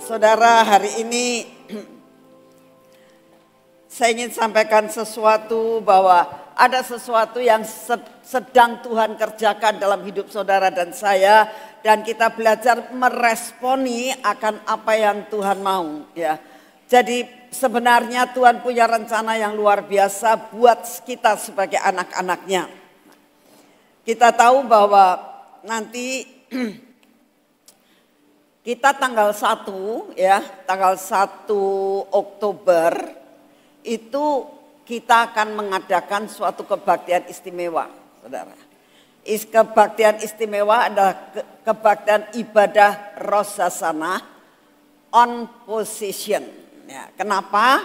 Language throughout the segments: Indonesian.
Saudara, hari ini saya ingin sampaikan sesuatu bahwa ada sesuatu yang sedang Tuhan kerjakan dalam hidup saudara dan saya, dan kita belajar meresponi akan apa yang Tuhan mau, ya. Jadi sebenarnya Tuhan punya rencana yang luar biasa buat kita sebagai anak-anaknya. Kita tahu bahwa nanti kita tanggal 1 ya, tanggal 1 Oktober itu kita akan mengadakan suatu kebaktian istimewa, saudara. Kebaktian istimewa adalah kebaktian ibadah Rosasana on possession. Ya, kenapa?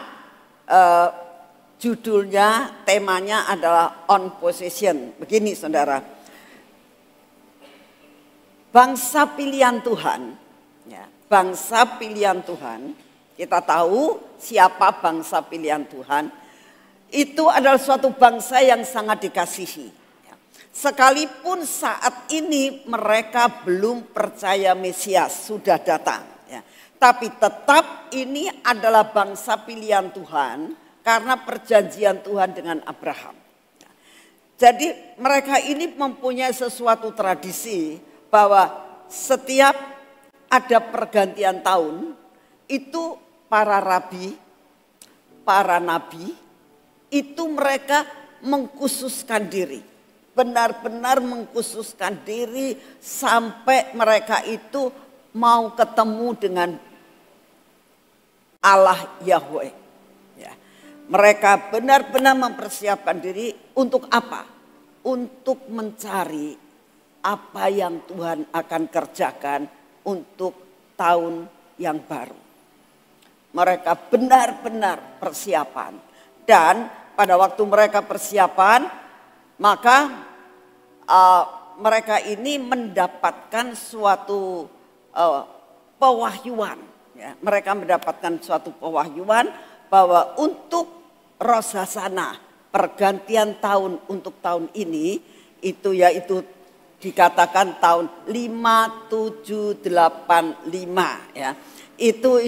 Judulnya, temanya adalah on possession. Begini, saudara. Bangsa pilihan Tuhan. Ya, bangsa pilihan Tuhan, kita tahu siapa bangsa pilihan Tuhan, itu adalah suatu bangsa yang sangat dikasihi. Ya. Sekalipun saat ini mereka belum percaya Mesias sudah datang. Ya. Tapi tetap ini adalah bangsa pilihan Tuhan karena perjanjian Tuhan dengan Abraham. Ya. Jadi mereka ini mempunyai sesuatu tradisi bahwa setiap ada pergantian tahun, itu para rabi, para nabi, itu mereka mengkhususkan diri. Benar-benar mengkhususkan diri sampai mereka itu mau ketemu dengan Allah Yahweh. Ya. Mereka benar-benar mempersiapkan diri untuk apa? Untuk mencari apa yang Tuhan akan kerjakan untuk tahun yang baru. Mereka benar-benar persiapan. Dan pada waktu mereka persiapan, maka mereka ini mendapatkan suatu pewahyuan. Ya, mereka mendapatkan suatu pewahyuan bahwa untuk Rosasana, pergantian tahun untuk tahun ini, itu yaitu dikatakan tahun 5785 ya. Itu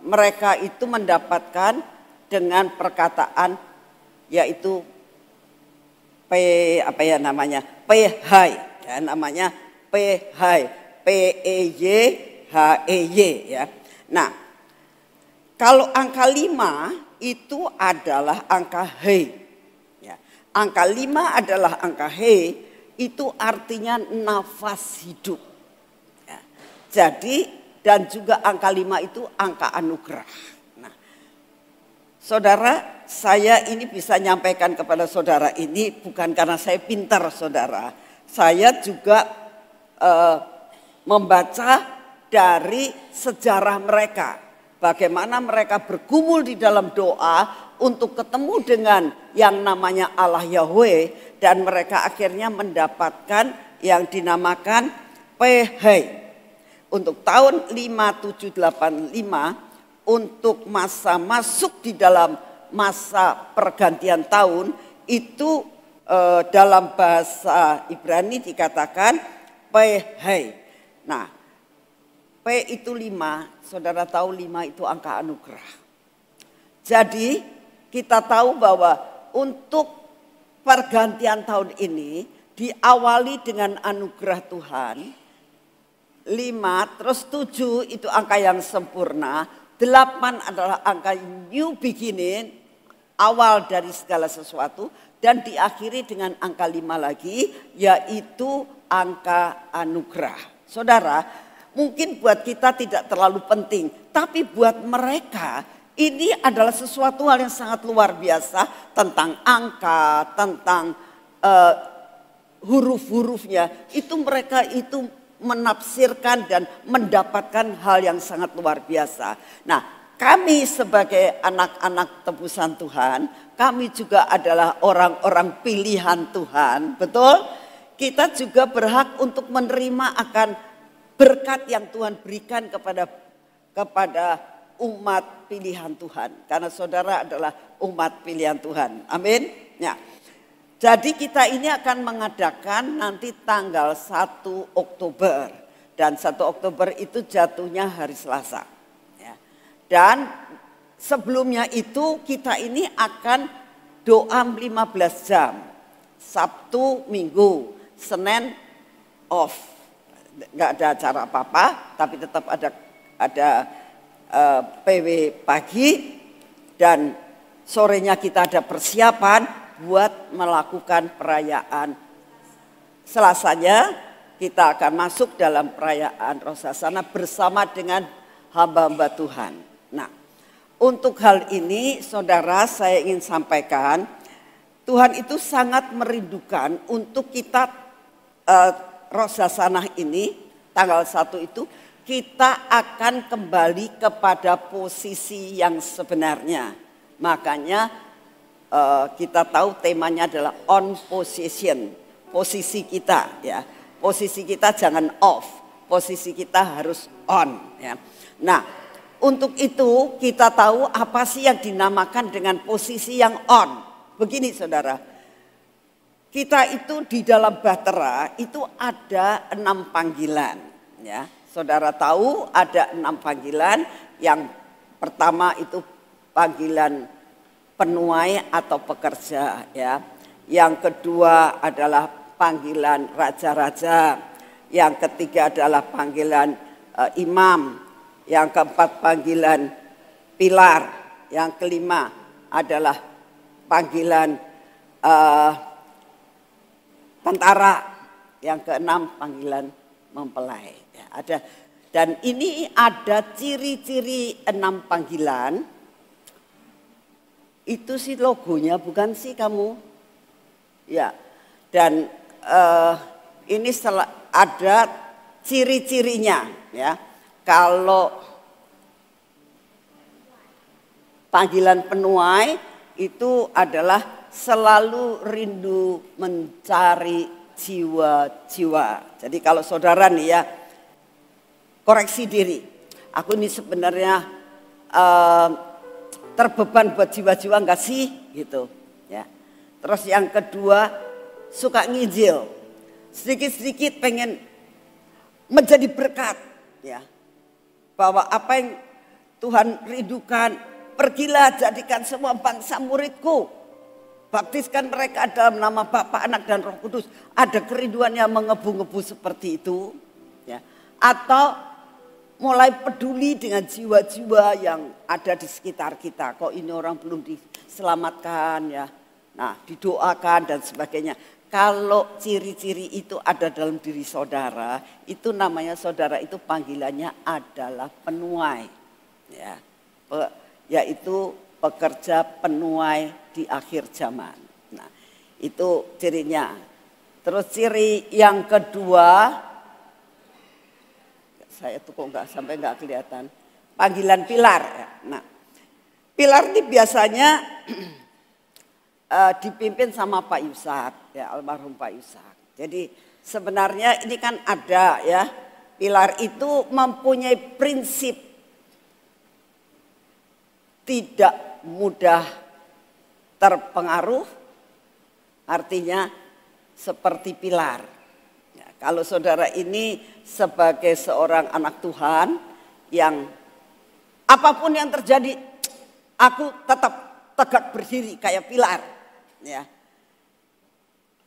mereka itu mendapatkan dengan perkataan yaitu PHY ya, namanya PHY, PEYHEY ya. Nah, kalau angka 5 itu adalah angka He. Ya. Angka 5 adalah angka He. Itu artinya nafas hidup. Ya. Jadi dan juga angka 5 itu angka anugerah. Nah, saudara, saya ini bisa nyampaikan kepada saudara ini bukan karena saya pintar, saudara. Saya juga membaca dari sejarah mereka. Bagaimana mereka bergumul di dalam doa untuk ketemu dengan yang namanya Allah Yahweh. Dan mereka akhirnya mendapatkan yang dinamakan PHY. Untuk tahun 5785 untuk masa masuk di dalam masa pergantian tahun itu dalam bahasa Ibrani dikatakan PHY. Nah, P itu 5, saudara tahu 5 itu angka anugerah. Jadi kita tahu bahwa untuk pergantian tahun ini diawali dengan anugerah Tuhan. 5 terus 7 itu angka yang sempurna. 8 adalah angka new beginning, awal dari segala sesuatu. Dan diakhiri dengan angka 5 lagi, yaitu angka anugerah. Saudara, mungkin buat kita tidak terlalu penting, tapi buat mereka ini adalah sesuatu hal yang sangat luar biasa tentang angka, tentang huruf-hurufnya. Itu mereka itu menafsirkan dan mendapatkan hal yang sangat luar biasa. Nah, kami sebagai anak-anak tebusan Tuhan, kami juga adalah orang-orang pilihan Tuhan, betul? Kita juga berhak untuk menerima akan berkat yang Tuhan berikan kepada umat pilihan Tuhan. Karena saudara adalah umat pilihan Tuhan. Amin. Ya. Jadi kita ini akan mengadakan nanti tanggal 1 Oktober. Dan 1 Oktober itu jatuhnya hari Selasa. Ya. Dan sebelumnya itu kita ini akan doa 15 jam. Sabtu, Minggu, Senin off. Nggak ada acara apa-apa, tapi tetap ada PW pagi dan sorenya kita ada persiapan buat melakukan perayaan. Selasanya kita akan masuk dalam perayaan Rosh Hashanah bersama dengan hamba-hamba Tuhan. Nah, untuk hal ini saudara saya ingin sampaikan, Tuhan itu sangat merindukan untuk kita Rosh Hashanah ini tanggal 1 itu kita akan kembali kepada posisi yang sebenarnya. Makanya kita tahu temanya adalah on position, posisi kita ya. Posisi kita jangan off, posisi kita harus on ya. Nah, untuk itu kita tahu apa sih yang dinamakan dengan posisi yang on. Begini saudara, kita itu di dalam Bahtera itu ada 6 panggilan ya. Saudara tahu ada 6 panggilan. Yang pertama itu panggilan penuai atau pekerja ya. Yang kedua adalah panggilan raja-raja. Yang ketiga adalah panggilan imam. Yang keempat panggilan pilar. Yang kelima adalah panggilan tentara. Yang keenam panggilan mempelai. Ya, ada, dan ini ada ciri-ciri 6 panggilan. Itu sih logonya bukan sih kamu? Ya, dan ini ada ciri-cirinya ya. Kalau panggilan penuai itu adalah selalu rindu mencari jiwa-jiwa. Jadi kalau saudara nih ya, koreksi diri. Aku ini sebenarnya terbeban buat jiwa-jiwa enggak sih gitu ya. Terus yang kedua suka nginjil, sedikit-sedikit pengen menjadi berkat ya. Bahwa apa yang Tuhan rindukan, pergilah jadikan semua bangsa muridku. Baptiskan mereka dalam nama Bapa, Anak dan Roh Kudus. Ada kerinduan yang mengebu-ngebu seperti itu ya. Atau mulai peduli dengan jiwa-jiwa yang ada di sekitar kita. Kok ini orang belum diselamatkan ya. Nah, didoakan dan sebagainya. Kalau ciri-ciri itu ada dalam diri saudara, itu namanya saudara itu panggilannya adalah penuai. Ya, yaitu pekerja penuai di akhir zaman. Nah, itu cirinya. Terus ciri yang kedua, saya tuh kok nggak kelihatan. Panggilan pilar. Nah, pilar ini biasanya dipimpin sama Pak Yusak, ya almarhum Pak Yusak. Jadi sebenarnya ini kan ada ya, pilar itu mempunyai prinsip tidak mudah terpengaruh, artinya seperti pilar. Ya, kalau saudara ini sebagai seorang anak Tuhan yang apapun yang terjadi, aku tetap tegak berdiri kayak pilar. Ya,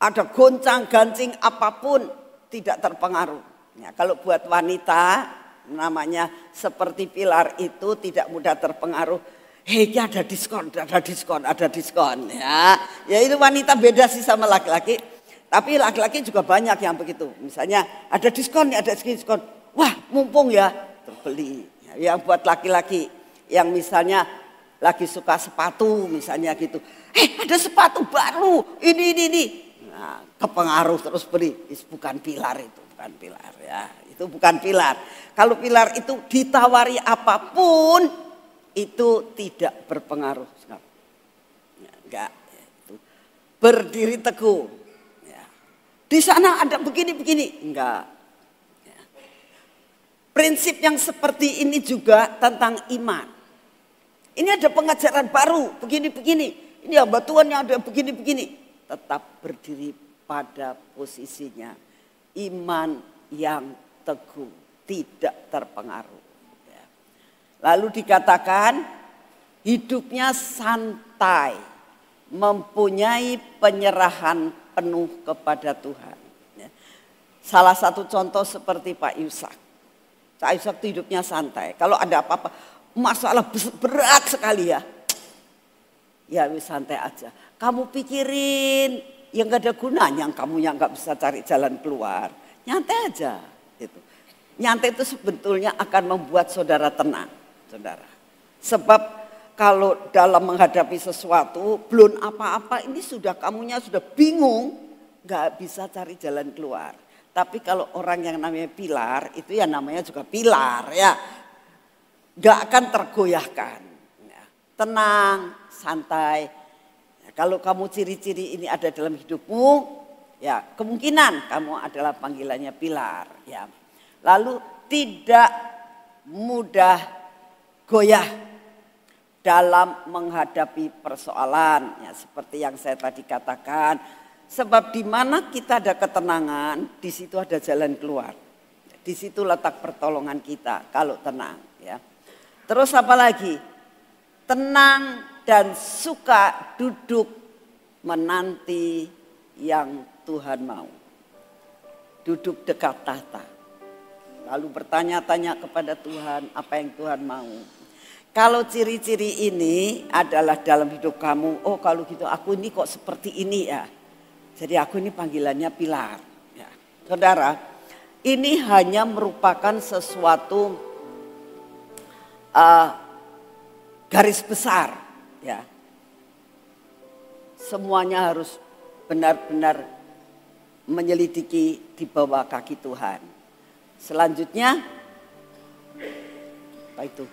ada goncang-gancing apapun tidak terpengaruh. Ya, kalau buat wanita namanya seperti pilar itu tidak mudah terpengaruh. Hei, ada diskon, ada diskon, ada diskon. Ya itu wanita beda sih sama laki-laki. Tapi laki-laki juga banyak yang begitu. Misalnya ada diskon, ada diskon. Wah, mumpung ya, terbeli. Ya, yang buat laki-laki yang misalnya lagi suka sepatu misalnya gitu. Ada sepatu baru, ini. Nah, kepengaruh terus beli. Itu bukan pilar itu, bukan pilar ya. Itu bukan pilar. Kalau pilar itu ditawari apapun itu tidak berpengaruh. Ya, enggak. Itu berdiri teguh. Ya. Di sana ada begini-begini, enggak. Ya. Prinsip yang seperti ini juga tentang iman. Ini ada pengajaran baru, begini-begini. Ini hamba Tuhan yang ada begini-begini. Tetap berdiri pada posisinya. Iman yang teguh. tidak terpengaruh. Ya. Lalu dikatakan hidupnya santai, mempunyai penyerahan penuh kepada Tuhan. Ya. Salah satu contoh seperti Pak Yusak. Pak Yusak itu hidupnya santai. Kalau ada apa-apa, masalah berat sekali ya. Ya wis santai aja. Kamu pikirin yang gak ada gunanya, kamu yang gak bisa cari jalan keluar. Nyantai aja. Gitu. Nyantai itu sebetulnya akan membuat saudara tenang. Saudara. Sebab kalau dalam menghadapi sesuatu, belum apa-apa ini sudah kamunya sudah bingung. Gak bisa cari jalan keluar. Tapi kalau orang yang namanya pilar, itu ya namanya juga pilar ya. Gak akan tergoyahkan. Ya. Tenang. Santai. Kalau kamu ciri-ciri ini ada dalam hidupmu, ya kemungkinan kamu adalah panggilannya pilar. Ya. Lalu tidak mudah goyah dalam menghadapi persoalan, ya, seperti yang saya tadi katakan. Sebab di mana kita ada ketenangan, di situ ada jalan keluar. Di situ letak pertolongan kita kalau tenang. Ya. Terus apa lagi? Tenang dan suka duduk menanti yang Tuhan mau. Duduk dekat tahta. Lalu bertanya-tanya kepada Tuhan apa yang Tuhan mau. Kalau ciri-ciri ini adalah dalam hidup kamu, oh kalau gitu aku ini kok seperti ini ya. Jadi aku ini panggilannya pilar. Ya. Saudara, ini hanya merupakan sesuatu garis besar. Ya, semuanya harus benar-benar menyelidiki di bawah kaki Tuhan. Selanjutnya, apa itu?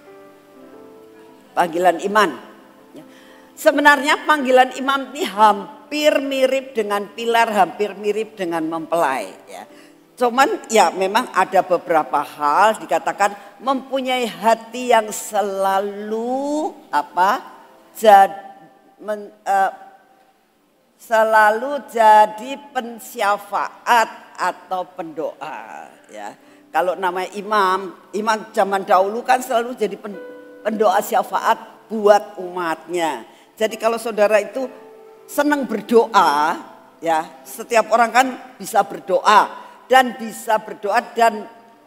Panggilan iman. Ya. Sebenarnya panggilan imam ini hampir mirip dengan pilar, hampir mirip dengan mempelai. Ya. Cuman ya memang ada beberapa hal dikatakan mempunyai hati yang selalu selalu jadi pensyafaat atau pendoa. Ya. Kalau namanya imam zaman dahulu kan selalu jadi pendoa syafaat buat umatnya. Jadi kalau saudara itu senang berdoa, ya setiap orang kan bisa berdoa dan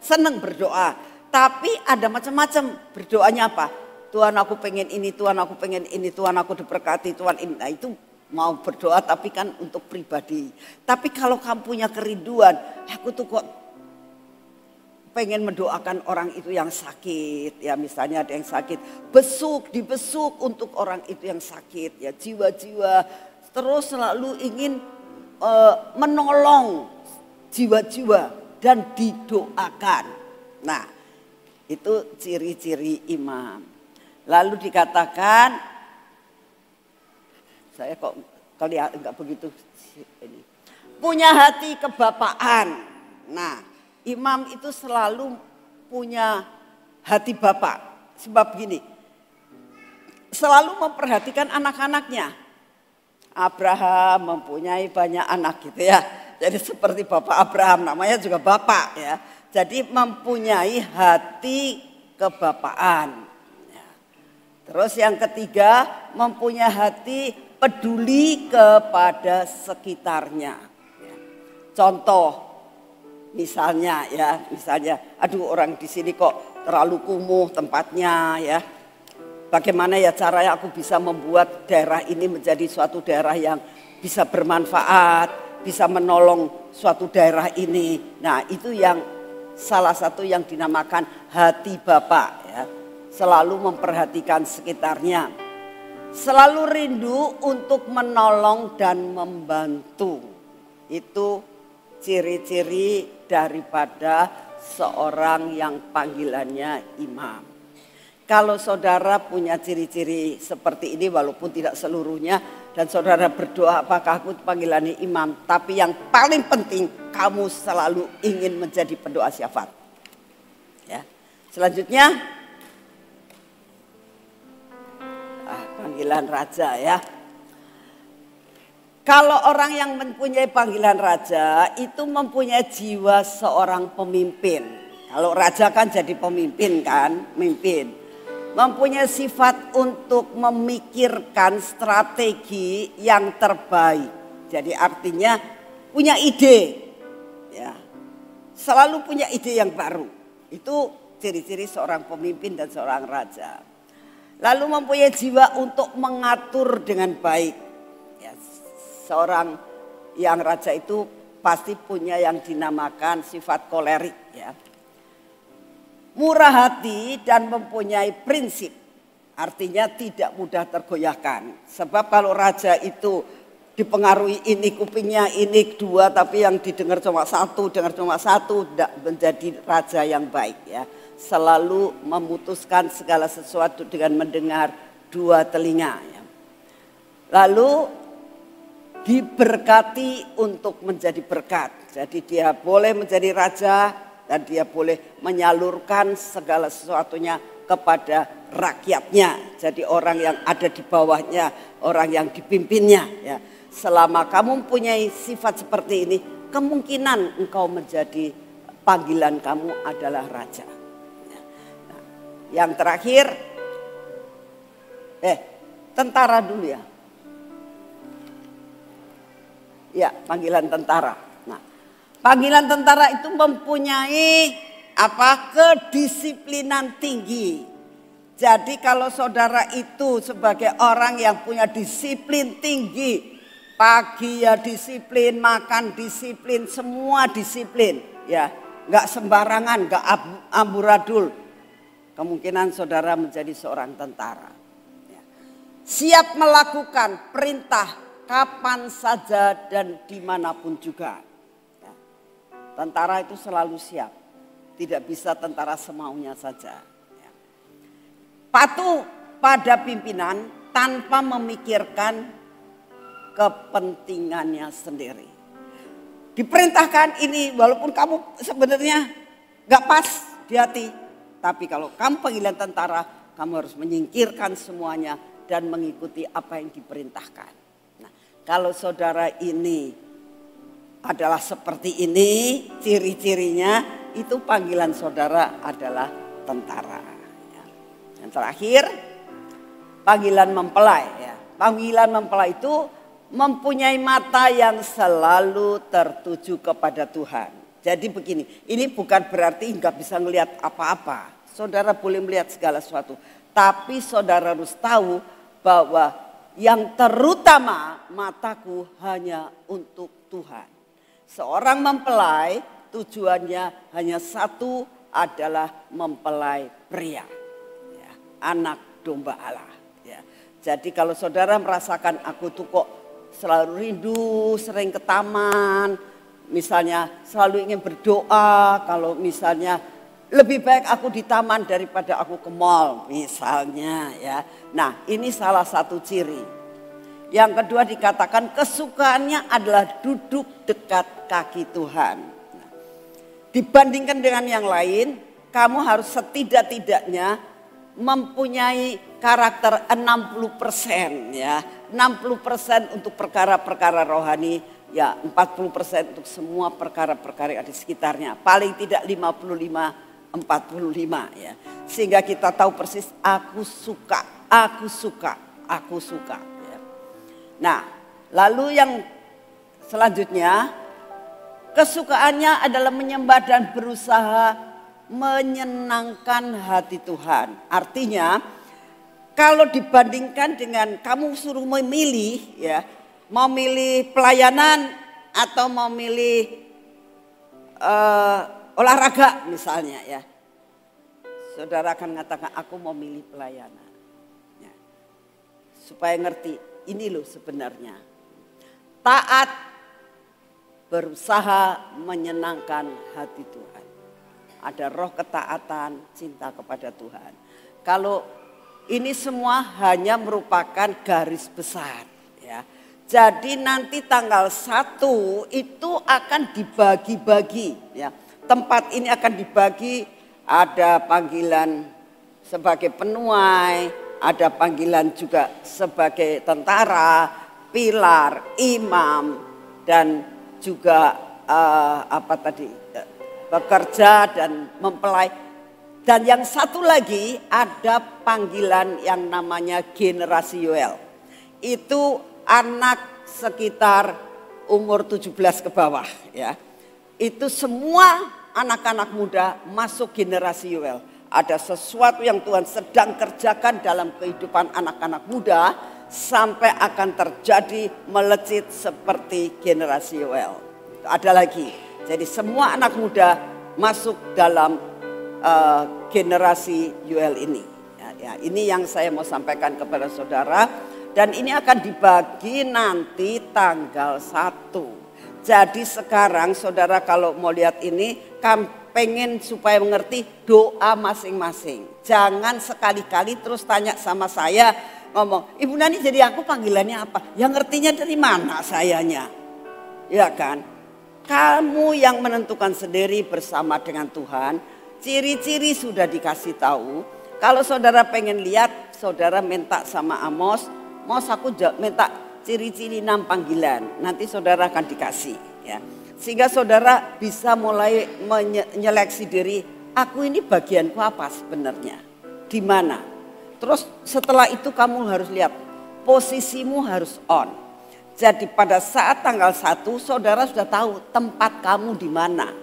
senang berdoa. Tapi ada macam-macam berdoanya apa? Tuhan aku pengen ini, Tuhan aku pengen ini, Tuhan aku diberkati, Tuhan ini. Nah itu mau berdoa tapi kan untuk pribadi. Tapi kalau kamu punya kerinduan, aku tuh kok pengen mendoakan orang itu yang sakit. Ya misalnya ada yang sakit, dibesuk untuk orang itu yang sakit. Ya jiwa-jiwa terus selalu ingin menolong jiwa-jiwa dan didoakan. Nah itu ciri-ciri imam. Lalu dikatakan, saya kok kelihatan enggak begitu ini. Punya hati kebapaan. Nah, imam itu selalu punya hati bapak. Sebab gini, selalu memperhatikan anak-anaknya. Abraham mempunyai banyak anak gitu ya. Jadi seperti Bapak Abraham, namanya juga bapak ya. Jadi mempunyai hati kebapaan. Terus yang ketiga, mempunyai hati peduli kepada sekitarnya. Contoh, misalnya, aduh orang di sini kok terlalu kumuh tempatnya ya. Bagaimana ya caranya aku bisa membuat daerah ini menjadi suatu daerah yang bisa bermanfaat, bisa menolong suatu daerah ini. Nah itu yang salah satu yang dinamakan hati Bapak ya. Selalu memperhatikan sekitarnya. Selalu rindu untuk menolong dan membantu. Itu ciri-ciri daripada seorang yang panggilannya imam. Kalau saudara punya ciri-ciri seperti ini walaupun tidak seluruhnya. Dan saudara berdoa apakah aku panggilannya imam. Tapi yang paling penting kamu selalu ingin menjadi pendoa syafaat. Ya. Selanjutnya. Panggilan raja ya. Kalau orang yang mempunyai panggilan raja itu mempunyai jiwa seorang pemimpin. Kalau raja kan jadi pemimpin kan, mimpin. Mempunyai sifat untuk memikirkan strategi yang terbaik. Jadi artinya punya ide, ya, selalu punya ide yang baru. Itu ciri-ciri seorang pemimpin dan seorang raja. Lalu mempunyai jiwa untuk mengatur dengan baik. Ya, seorang yang raja itu pasti punya yang dinamakan sifat kolerik, ya. Murah hati dan mempunyai prinsip. Artinya tidak mudah tergoyahkan. Sebab kalau raja itu dipengaruhi ini kupingnya ini dua, tapi yang didengar cuma satu, tidak menjadi raja yang baik, ya. Selalu memutuskan segala sesuatu dengan mendengar dua telinga, ya. Lalu diberkati untuk menjadi berkat. Jadi dia boleh menjadi raja dan dia boleh menyalurkan segala sesuatunya kepada rakyatnya. Jadi orang yang ada di bawahnya, orang yang dipimpinnya, ya. Selama kamu mempunyai sifat seperti ini, kemungkinan engkau menjadi panggilan kamu adalah raja. Nah, yang terakhir, tentara dulu ya. Ya, panggilan tentara. Nah, panggilan tentara itu mempunyai kedisiplinan tinggi. Jadi kalau saudara itu sebagai orang yang punya disiplin tinggi, pagi ya disiplin, makan disiplin, semua disiplin, ya, nggak sembarangan, nggak amburadul. Kemungkinan saudara menjadi seorang tentara. Ya. Siap melakukan perintah kapan saja dan dimanapun juga. Ya. Tentara itu selalu siap, tidak bisa tentara semaunya saja. Ya. Patuh pada pimpinan tanpa memikirkan kepentingannya sendiri. Diperintahkan ini walaupun kamu sebenarnya gak pas di hati. Tapi kalau kamu panggilan tentara, kamu harus menyingkirkan semuanya dan mengikuti apa yang diperintahkan. Nah, kalau saudara ini adalah seperti ini, ciri-cirinya itu panggilan saudara adalah tentara. Yang terakhir, panggilan mempelai. Ya. Panggilan mempelai itu mempunyai mata yang selalu tertuju kepada Tuhan. Jadi begini, ini bukan berarti nggak bisa melihat apa-apa. Saudara boleh melihat segala sesuatu. Tapi saudara harus tahu bahwa yang terutama mataku hanya untuk Tuhan. Seorang mempelai tujuannya hanya satu, adalah mempelai pria. Ya, anak domba Allah. Ya. Jadi kalau saudara merasakan aku tuh kok selalu rindu, sering ke taman, misalnya selalu ingin berdoa, kalau misalnya lebih baik aku di taman daripada aku ke mall misalnya, ya. Nah, ini salah satu ciri. Yang kedua dikatakan kesukaannya adalah duduk dekat kaki Tuhan. Nah, dibandingkan dengan yang lain, kamu harus setidak-tidaknya mempunyai karakter 60%, ya. 60% untuk perkara-perkara rohani, ya 40% untuk semua perkara-perkara yang ada di sekitarnya. Paling tidak 55-45, ya. Sehingga kita tahu persis aku suka. Ya. Nah, lalu yang selanjutnya, kesukaannya adalah menyembah dan berusaha menyenangkan hati Tuhan. Artinya kalau dibandingkan dengan kamu suruh memilih, ya, mau milih pelayanan atau mau milih olahraga misalnya, ya, saudara akan mengatakan aku mau milih pelayanan, ya. Supaya ngerti ini loh sebenarnya taat, berusaha menyenangkan hati Tuhan. Ada roh ketaatan, cinta kepada Tuhan. Kalau ini semua hanya merupakan garis besar, ya. Jadi nanti tanggal 1 itu akan dibagi-bagi, ya. Tempat ini akan dibagi, ada panggilan sebagai penuai, ada panggilan juga sebagai tentara, pilar, imam, dan juga bekerja dan mempelai. Dan yang satu lagi ada panggilan yang namanya generasi Yoel. Itu anak sekitar umur 17 ke bawah ya. Itu semua anak-anak muda masuk generasi Yoel. Ada sesuatu yang Tuhan sedang kerjakan dalam kehidupan anak-anak muda sampai akan terjadi melejit seperti generasi Yoel. Ada lagi. Jadi semua anak muda masuk dalam generasi Yoel ini. Ya, ini yang saya mau sampaikan kepada saudara. Dan ini akan dibagi nanti tanggal 1. Jadi sekarang saudara kalau mau lihat ini, pengen supaya mengerti doa masing-masing. Jangan sekali-kali terus tanya sama saya, ngomong, Ibu Nani jadi aku panggilannya apa? Yang ngertinya dari mana sayanya? Ya kan? Kamu yang menentukan sendiri bersama dengan Tuhan. Ciri-ciri sudah dikasih tahu. Kalau saudara pengen lihat, saudara minta sama Amos, aku minta ciri-ciri 6 panggilan. Nanti saudara akan dikasih ya. Sehingga saudara bisa mulai menyeleksi diri, aku ini bagianku apa sebenarnya? Di mana? Terus setelah itu kamu harus lihat, posisimu harus on. Jadi pada saat tanggal 1 saudara sudah tahu tempat kamu di mana.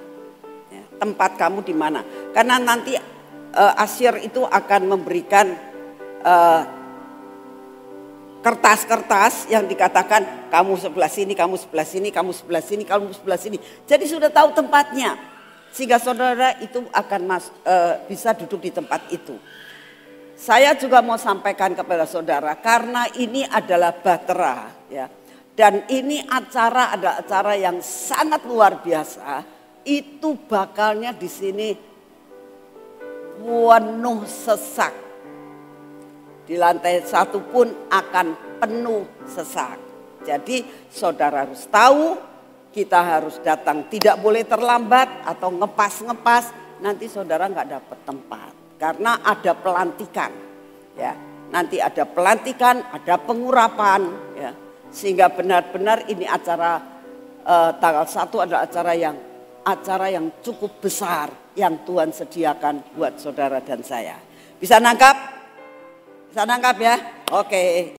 Ya, tempat kamu di mana? Karena nanti Asyir itu akan memberikan kertas-kertas yang dikatakan kamu sebelah sini, kamu sebelah sini, kamu sebelah sini, kamu sebelah sini. Jadi sudah tahu tempatnya. Sehingga saudara itu akan bisa duduk di tempat itu. Saya juga mau sampaikan kepada saudara karena ini adalah Bahtera ya. Dan ini ada acara yang sangat luar biasa. Itu bakalnya di sini penuh sesak. Di lantai 1 pun akan penuh sesak. Jadi saudara harus tahu, kita harus datang, tidak boleh terlambat atau ngepas-ngepas. Nanti saudara nggak dapat tempat. Karena ada pelantikan. Ya, nanti ada pelantikan, ada pengurapan. Ya, sehingga benar-benar ini acara tanggal 1 adalah acara yang cukup besar yang Tuhan sediakan buat saudara dan saya. Bisa nangkap? Bisa nangkap ya? Oke.